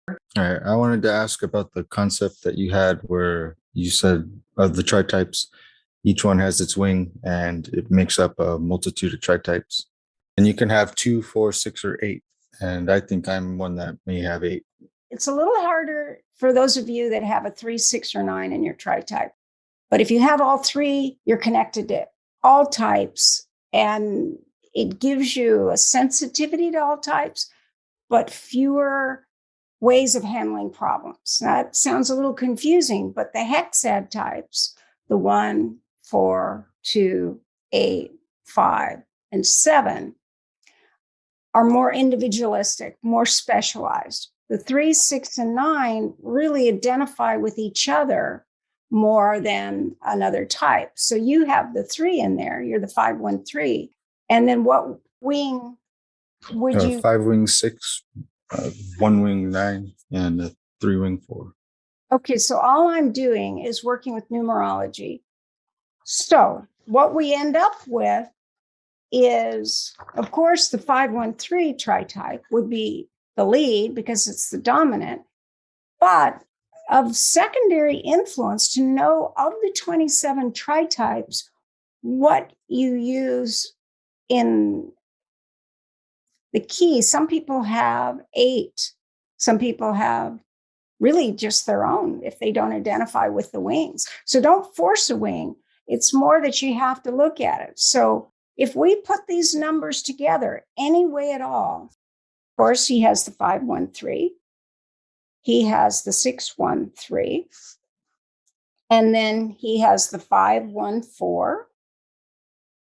All right. I wanted to ask about the concept that you had where you said of the tritypes, each one has its wing and it makes up a multitude of tritypes. And you can have 2, 4, 6, or 8. And I think I'm one that may have 8. It's a little harder for those of you that have a 3, 6, or 9 in your tritype. But if you have all 3, you're connected to all types, and it gives you a sensitivity to all types, but fewer ways of handling problems. That sounds a little confusing, but the hexad types, the 1, 4, 2, 8, 5, and 7, are more individualistic, more specialized. The 3, 6, and 9 really identify with each other more than another type. So you have the 3 in there, you're the 5, 1, 3. And then what wing would you? 5 wing 6, 1 wing 9, and a 3 wing 4. Okay, so all I'm doing is working with numerology. So what we end up with is, of course, the 513 tritype would be the lead because it's the dominant, but of secondary influence to know of the 27 tritypes, what you use in the key. Some people have 8. Some people have really just their own if they don't identify with the wings. So don't force a wing. It's more that you have to look at it. So if we put these numbers together any way at all, of course, he has the 513. He has the 613. And then he has the 514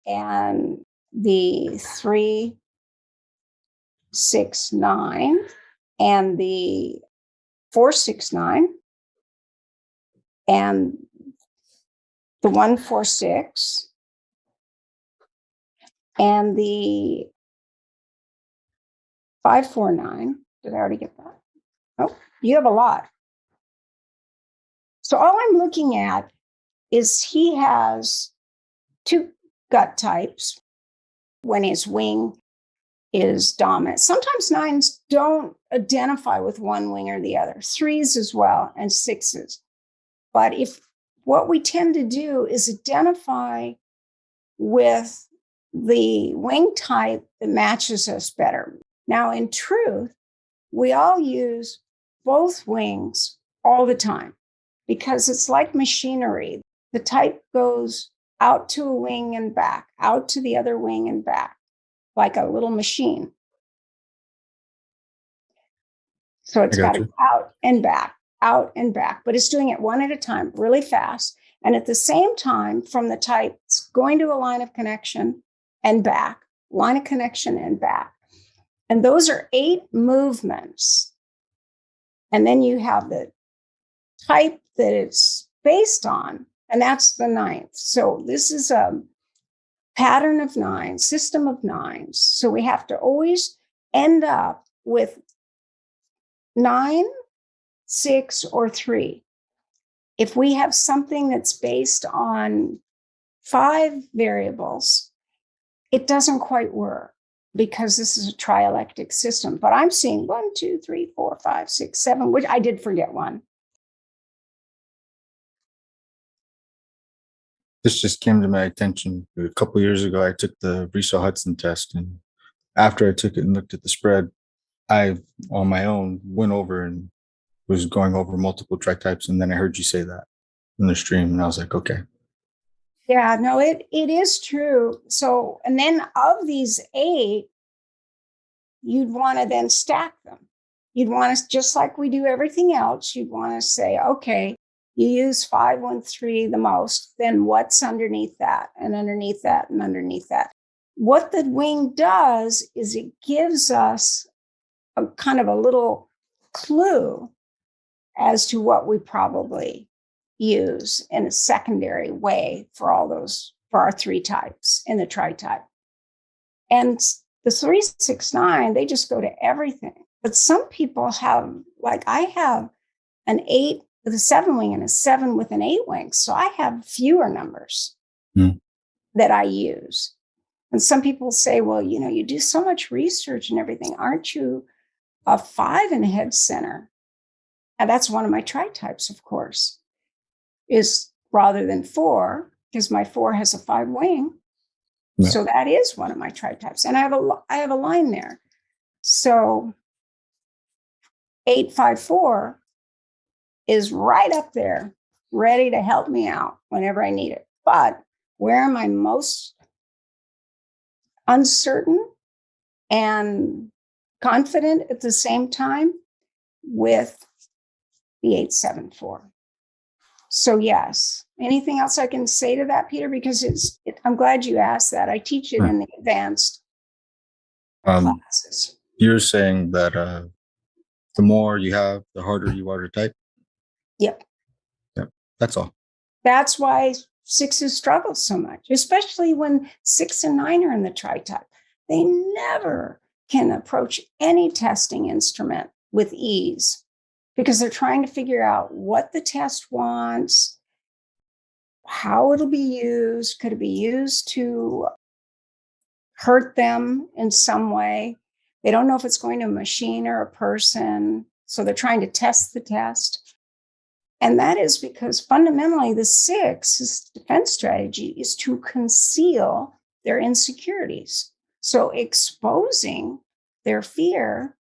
and the 369 and the 469 and the 146 and the 549. Did I already get that? Oh, you have a lot. So all I'm looking at is he has 2 gut types when his wing is dominant. Sometimes 9s don't identify with one wing or the other, 3s as well, and 6s. But if what we tend to do is identify with the wing type that matches us better. Now, in truth, we all use both wings all the time because it's like machinery. The type goes out to a wing and back, out to the other wing and back, like a little machine. So it's got to go out and back, but it's doing it one at a time, really fast. And at the same time, from the type, it's going to a line of connection and back, line of connection and back. And those are 8 movements. And then you have the type that it's based on, and that's the 9th. So this is a pattern of 9, system of 9s. So we have to always end up with 9, 6, or 3. If we have something that's based on 5 variables, it doesn't quite work because this is a trialectic system. But I'm seeing 1, 2, 3, 4, 5, 6, 7, which I did forget one. This just came to my attention a couple of years ago. I took the Riso-Hudson test, and after I took it and looked at the spread, I, on my own, went over and was going over multiple tritypes, and then I heard you say that in the stream, and I was like, okay. Yeah, no, it is true. So, and then of these 8, you'd want to then stack them. You'd want to, just like we do everything else, you'd want to say, okay, you use 513 the most, then what's underneath that and underneath that and underneath that? What the wing does is it gives us a kind of a little clue as to what we probably use in a secondary way for all those, for our 3 types in the tritype. And the 369, they just go to everything. But some people have, like I have an 8 with a 7 wing and a 7 with an 8 wing. So I have fewer numbers that I use. And some people say, well, you do so much research and everything. Aren't you a 5 in head center? And that's one of my tritypes, of course, is rather than 4, because my 4 has a 5 wing. Yeah. So that is one of my tritypes. And I have a line there. So 854 is right up there, ready to help me out whenever I need it. But where am I most uncertain and confident at the same time? With the 874. So yes. Anything else I can say to that, Peter? Because I'm glad you asked that. I teach it in the advanced classes. You're saying that the more you have, the harder you are to type? Yep. Yep. That's all. That's why 6s struggle so much, especially when 6 and 9 are in the tritype. They never can approach any testing instrument with ease because they're trying to figure out what the test wants, how it'll be used. Could it be used to hurt them in some way? They don't know if it's going to a machine or a person. So they're trying to test the test. And that is because fundamentally the 6's defense strategy is to conceal their insecurities. So exposing their fear,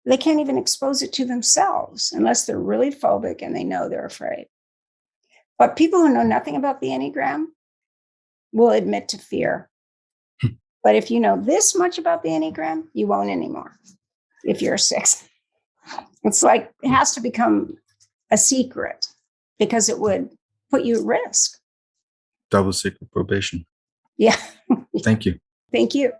they can't even expose it to themselves unless they're really phobic and they know they're afraid. But people who know nothing about the Enneagram will admit to fear. But if you know this much about the Enneagram, you won't anymore if you're a 6. It's like it has to become a secret because it would put you at risk. Double secret probation. Yeah. Thank you. Thank you.